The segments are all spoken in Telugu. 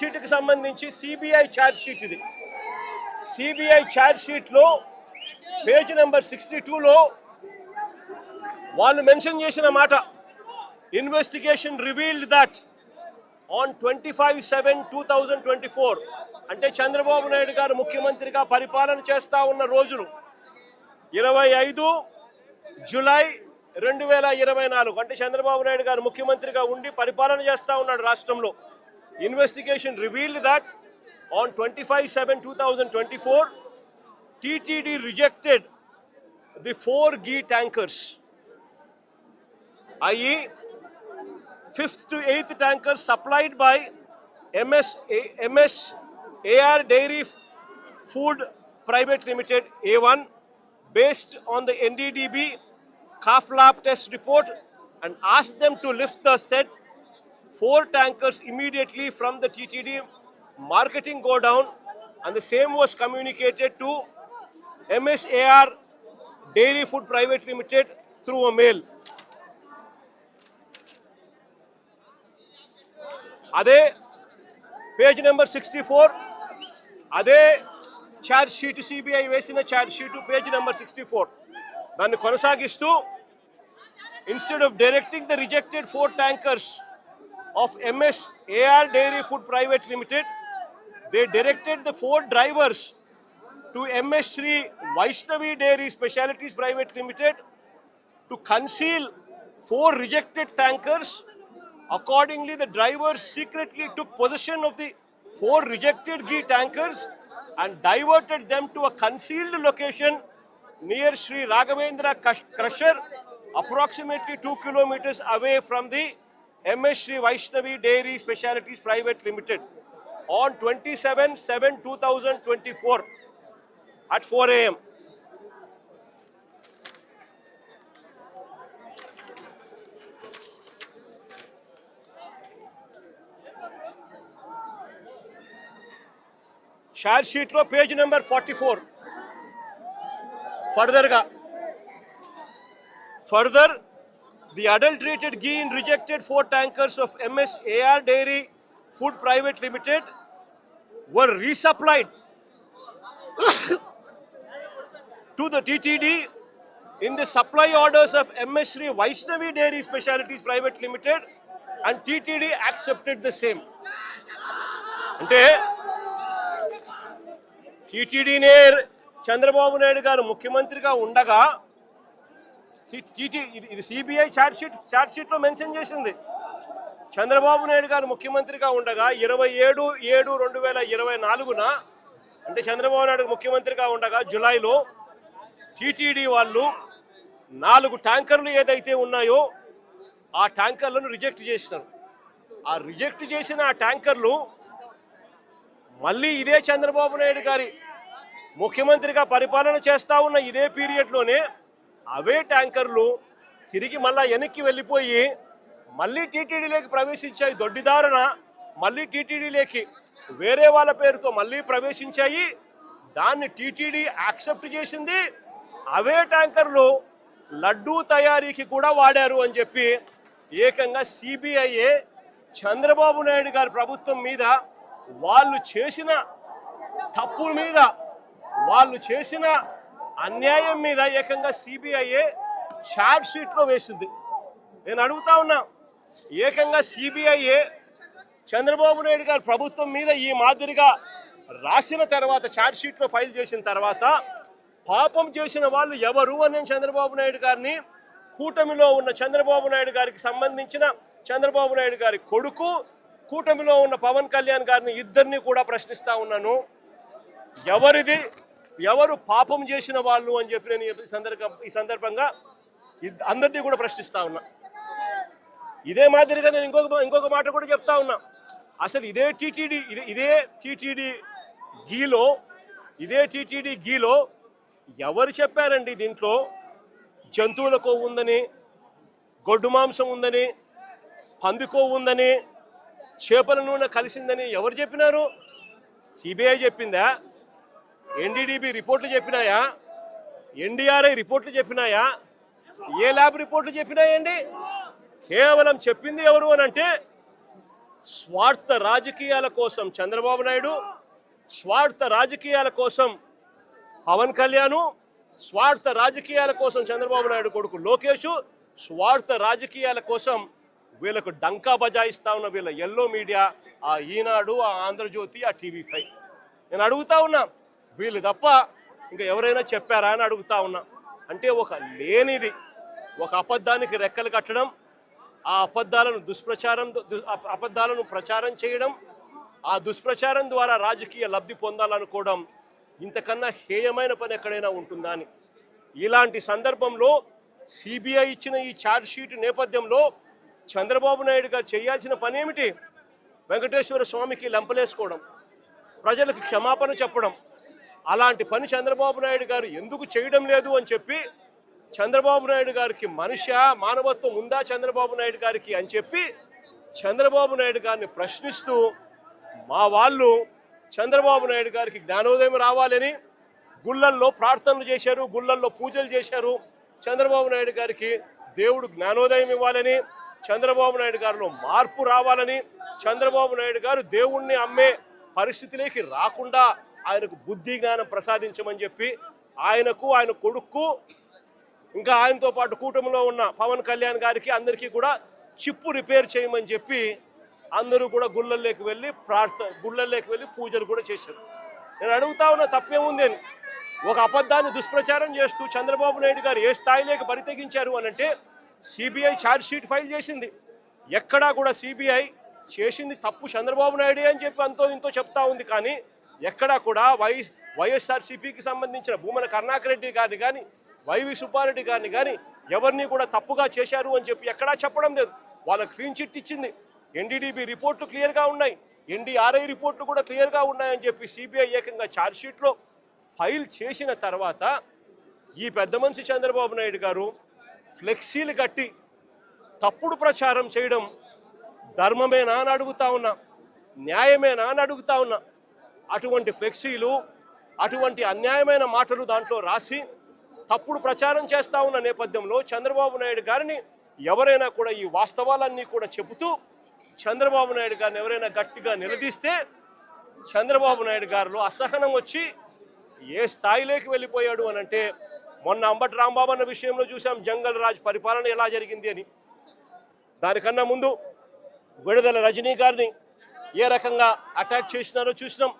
షీట్కి సంబంధించి సిబిఐ ఛార్జ్ షీట్ ఇది. సిబిఐ ఛార్జ్ షీట్లో పేజ్ నెంబర్ 62లో వాళ్ళు మెన్షన్ చేసిన మాట, ఇన్వెస్టిగేషన్ రివీల్డ్ దట్ ఆన్ 25/7/2024 అంటే చంద్రబాబు నాయుడు గారు ముఖ్యమంత్రిగా పరిపాలన చేస్తూ ఉన్న రోజులు 25 జూలై 2024 అంటే చంద్రబాబు నాయుడు గారు ముఖ్యమంత్రిగా ఉండి పరిపాలన చేస్తూ ఉన్నాడు రాష్ట్రంలో. Investigation revealed that on 25/7/2024 TTD rejected the 4 ghee tankers, i.e. 5th to 8th tankers supplied by MSAR Dairy Food Private Limited A1 based on the NDDB calf lab test report and asked them to lift the said 4 tankers immediately from the TTD marketing godown, and the same was communicated to MSAR Dairy Food Private Limited through a mail. అదే పేజ్ నెంబర్ 64, అదే ఛార్జ్ షీట్, సిబిఐ వేసిన ఛార్జ్ షీటు పేజ్ నెంబర్ 64 దాన్ని కొనసాగిస్తూ instead of directing the rejected 4 tankers of MSAR Dairy Food Private Limited, they directed the 4 drivers to MS Shri Vaishnavi Dairy Specialities Private Limited to conceal 4 rejected tankers. Accordingly, the drivers secretly took possession of the 4 rejected ghee tankers and diverted them to a concealed location near Sri Raghavendra Crusher, approximately 2 kilometers away from the MS Shri Vaishnavi Dairy Specialities Private Limited on 27/7/2024 at 4 a.m. Charge షీట్లో page number 44 further the adulterated ghee in rejected 4 tankers of MSAR Dairy Food Private Limited were resupplied to the TTD in the supply orders of MS Shri Vaishnavi Dairy Specialities Private Limited, and TTD accepted the same. అంటే టీటీడీనే చంద్రబాబు నాయుడు గారు ముఖ్యమంత్రిగా ఉండగా ఇది సిబిఐ ఛార్జ్ షీట్లో మెన్షన్ చేసింది. చంద్రబాబు నాయుడు గారు ముఖ్యమంత్రిగా ఉండగా 27/7/2024 అంటే చంద్రబాబు నాయుడు ముఖ్యమంత్రిగా ఉండగా జూలైలో టీటీడీ వాళ్ళు 4 ట్యాంకర్లు ఏదైతే ఉన్నాయో ఆ ట్యాంకర్లను రిజెక్ట్ చేసినారు. ఆ రిజెక్ట్ చేసిన ఆ ట్యాంకర్లు మళ్ళీ ఇదే చంద్రబాబు నాయుడు గారి ముఖ్యమంత్రిగా పరిపాలన చేస్తూ ఉన్న ఇదే పీరియడ్లోనే అవే ట్యాంకర్లు తిరిగి మళ్ళీ వెనక్కి వెళ్ళిపోయి మళ్ళీ టీటీడీలోకి ప్రవేశించాయి. దొడ్డిదారున మళ్ళీ టీటీడీలోకి వేరే వాళ్ళ పేరుతో మళ్ళీ ప్రవేశించాయి. దాన్ని టీటీడీ యాక్సెప్ట్ చేసింది. అవే ట్యాంకర్లు లడ్డూ తయారీకి కూడా వాడారు అని చెప్పి ఏకంగా సిబిఐఏ చంద్రబాబు నాయుడు గారి ప్రభుత్వం మీద వాళ్ళు చేసిన తప్పుల మీద, వాళ్ళు చేసిన అన్యాయం మీద ఏకంగా సిబిఐఏ ఛార్జ్ షీట్లో వేసింది. నేను అడుగుతా ఉన్నా, ఏకంగా సిబిఐఏ చంద్రబాబు నాయుడు గారి ప్రభుత్వం మీద ఈ మాదిరిగా రాసిన తర్వాత, ఛార్జ్ షీట్లో ఫైల్ చేసిన తర్వాత పాపం చేసిన వాళ్ళు ఎవరు అని చంద్రబాబు నాయుడు గారిని, కూటమిలో ఉన్న చంద్రబాబు నాయుడు గారికి సంబంధించిన చంద్రబాబు నాయుడు గారి కొడుకు, కూటమిలో ఉన్న పవన్ కళ్యాణ్ గారిని ఇద్దరిని కూడా ప్రశ్నిస్తా ఉన్నాను. ఎవరు పాపం చేసిన వాళ్ళు అని చెప్పి నేను ఈ సందర్భంగా అందరినీ కూడా ప్రశ్నిస్తా ఉన్నా. ఇదే మాదిరిగా నేను ఇంకొక మాట కూడా చెప్తా ఉన్నా. అసలు ఇదే టీటీడీ గీలో ఎవరు చెప్పారండి దీంట్లో జంతువుల కొవ్వు ఉందని, గొడ్డు మాంసం ఉందని, పంది కొవ్వు ఉందని, చేపల నూనె కలిసిందని ఎవరు చెప్పినారు? సిబిఐ చెప్పిందా? ఎన్డీడీబీ రిపోర్ట్లు చెప్పినాయా? ఎన్డీఆర్ఐ రిపోర్ట్లు చెప్పినాయా? ఏ ల్యాబ్ రిపోర్ట్లు చెప్పినాయండి? కేవలం చెప్పింది ఎవరు అని అంటే స్వార్థ రాజకీయాల కోసం చంద్రబాబు నాయుడు, స్వార్థ రాజకీయాల కోసం పవన్ కళ్యాణ్, స్వార్థ రాజకీయాల కోసం చంద్రబాబు నాయుడు కొడుకు లోకేష్, స్వార్థ రాజకీయాల కోసం వీళ్ళకు డంకా బజాయిస్తా ఉన్న వీళ్ళ ఎల్లో మీడియా, ఆ ఈనాడు, ఆ ఆంధ్రజ్యోతి, ఆ టీవీ5. నేను అడుగుతా ఉన్నా, వీళ్ళు తప్ప ఇంకా ఎవరైనా చెప్పారా అని అడుగుతా ఉన్నా. అంటే ఒక లేనిది, ఒక అబద్ధానికి రెక్కలు కట్టడం, ఆ అబద్ధాలను ప్రచారం చేయడం, ఆ దుష్ప్రచారం ద్వారా రాజకీయ లబ్ధి పొందాలనుకోవడం ఇంతకన్నా హేయమైన పని ఎక్కడైనా ఉంటుందా అని. ఇలాంటి సందర్భంలో సిబిఐ ఇచ్చిన ఈ ఛార్జ్ షీట్ నేపథ్యంలో చంద్రబాబు నాయుడు గారు చేయాల్సిన పని ఏమిటి? వెంకటేశ్వర స్వామికి లెంపలేసుకోవడం, ప్రజలకు క్షమాపణ చెప్పడం. అలాంటి పని చంద్రబాబు నాయుడు గారు ఎందుకు చేయడం లేదు అని చెప్పి, చంద్రబాబు నాయుడు గారికి మానవత్వం ఉందా చంద్రబాబు నాయుడు గారికి అని చెప్పి చంద్రబాబు నాయుడు గారిని ప్రశ్నిస్తూ మా వాళ్ళు చంద్రబాబు నాయుడు గారికి జ్ఞానోదయం రావాలని గుళ్ళల్లో ప్రార్థనలు చేశారు, గుళ్ళల్లో పూజలు చేశారు. చంద్రబాబు నాయుడు గారికి దేవుడు జ్ఞానోదయం ఇవ్వాలని, చంద్రబాబు నాయుడు గారిలో మార్పు రావాలని, చంద్రబాబు నాయుడు గారు దేవుణ్ణి అమ్మే పరిస్థితిలోకి రాకుండా ఆయనకు బుద్ధి జ్ఞానం ప్రసాదించమని చెప్పి ఆయనకు, ఆయన కొడుకు, ఇంకా ఆయనతో పాటు కూటమిలో ఉన్న పవన్ కళ్యాణ్ గారికి అందరికీ కూడా చిప్పు రిపేర్ చేయమని చెప్పి అందరూ కూడా గుళ్ళల్లోకి వెళ్ళి పూజలు కూడా చేశారు. నేను అడుగుతా ఉన్న తప్పేముంది అని. ఒక అబద్ధాన్ని దుష్ప్రచారం చేస్తూ చంద్రబాబు నాయుడు గారు ఏ స్థాయిలోకి బరితెగించారు అని అంటే, సిబిఐ ఛార్జ్ షీట్ ఫైల్ చేసింది. ఎక్కడా కూడా సిబిఐ చేసింది తప్పు చంద్రబాబు నాయుడే అని చెప్పి అంతో ఇంతో చెప్తా ఉంది. కానీ ఎక్కడా కూడా వైఎస్ఆర్సీపీకి సంబంధించిన భూమన కరుణాకర్ రెడ్డి గారిని కానీ, వైవి సుబ్బారెడ్డి గారిని కానీ ఎవరిని కూడా తప్పుగా చేశారు అని చెప్పి ఎక్కడా చెప్పడం లేదు. వాళ్ళకి క్లీన్ చిట్ ఇచ్చింది. ఎన్డీడీబీ రిపోర్ట్లు క్లియర్గా ఉన్నాయి, ఎన్డీఆర్ఐ రిపోర్ట్లు కూడా క్లియర్గా ఉన్నాయని చెప్పి సిబిఐ ఏకంగా ఛార్జ్షీట్లో ఫైల్ చేసిన తర్వాత ఈ పెద్ద మనిషి చంద్రబాబు నాయుడు గారు ఫ్లెక్సీలు కట్టి తప్పుడు ప్రచారం చేయడం ధర్మమేనా అని అడుగుతా ఉన్నా, న్యాయమేనా అని అడుగుతా ఉన్నా. అటువంటి ఫ్లెక్సీలు, అటువంటి అన్యాయమైన మాటలు దాంట్లో రాసి తప్పుడు ప్రచారం చేస్తూ ఉన్న నేపథ్యంలో చంద్రబాబు నాయుడు గారిని ఎవరైనా కూడా ఈ వాస్తవాలన్నీ కూడా చెబుతూ చంద్రబాబు నాయుడు గారిని ఎవరైనా గట్టిగా నిలదీస్తే చంద్రబాబు నాయుడు గారిలో అసహనం వచ్చి ఏ స్థాయిలోకి వెళ్ళిపోయాడు అని అంటే, మొన్న అంబటి రాంబాబు అన్న విషయంలో చూసాం జంగల్ రాజ్ పరిపాలన ఎలా జరిగింది అని. దానికన్నా ముందు విడుదల రజనీ గారిని ఏ రకంగా అటాక్ చేసినారో చూసినాం.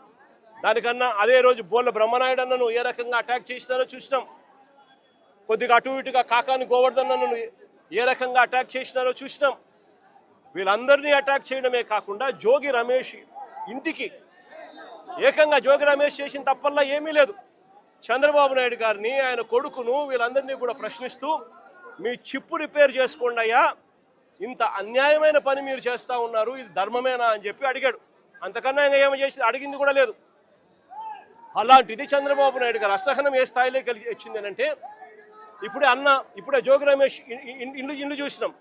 దానికన్నా అదే రోజు బోళ్ళ బ్రహ్మనాయుడు అన్నను ఏ రకంగా అటాక్ చేసినారో చూసినాం. కొద్దిగా అటు ఇటుగా కాకాని గోవర్ధన్ అన్నను ఏ రకంగా అటాక్ చేసినారో చూసినాం. వీళ్ళందరినీ అటాక్ చేయడమే కాకుండా జోగి రమేష్ ఇంటికి ఏకంగా జోగి రమేష్ చేసిన తప్పల్లా ఏమీ లేదు. చంద్రబాబు నాయుడు గారిని, ఆయన కొడుకును, వీళ్ళందరినీ కూడా ప్రశ్నిస్తూ మీ చిప్పు రిపేర్ చేసుకోండి అయ్యా, ఇంత అన్యాయమైన పని మీరు చేస్తూ ఉన్నారు, ఇది ధర్మమేనా అని చెప్పి అడిగాడు. అంతకన్నా ఇంకా ఏమో చేసి అడిగింది కూడా లేదు. అలాంటిది చంద్రబాబు నాయుడు గారు అసహనం ఏ స్థాయిలోకి వచ్చింది అంటే, ఇప్పుడే జోగి రమేష్ ఇల్లు చూసినాం.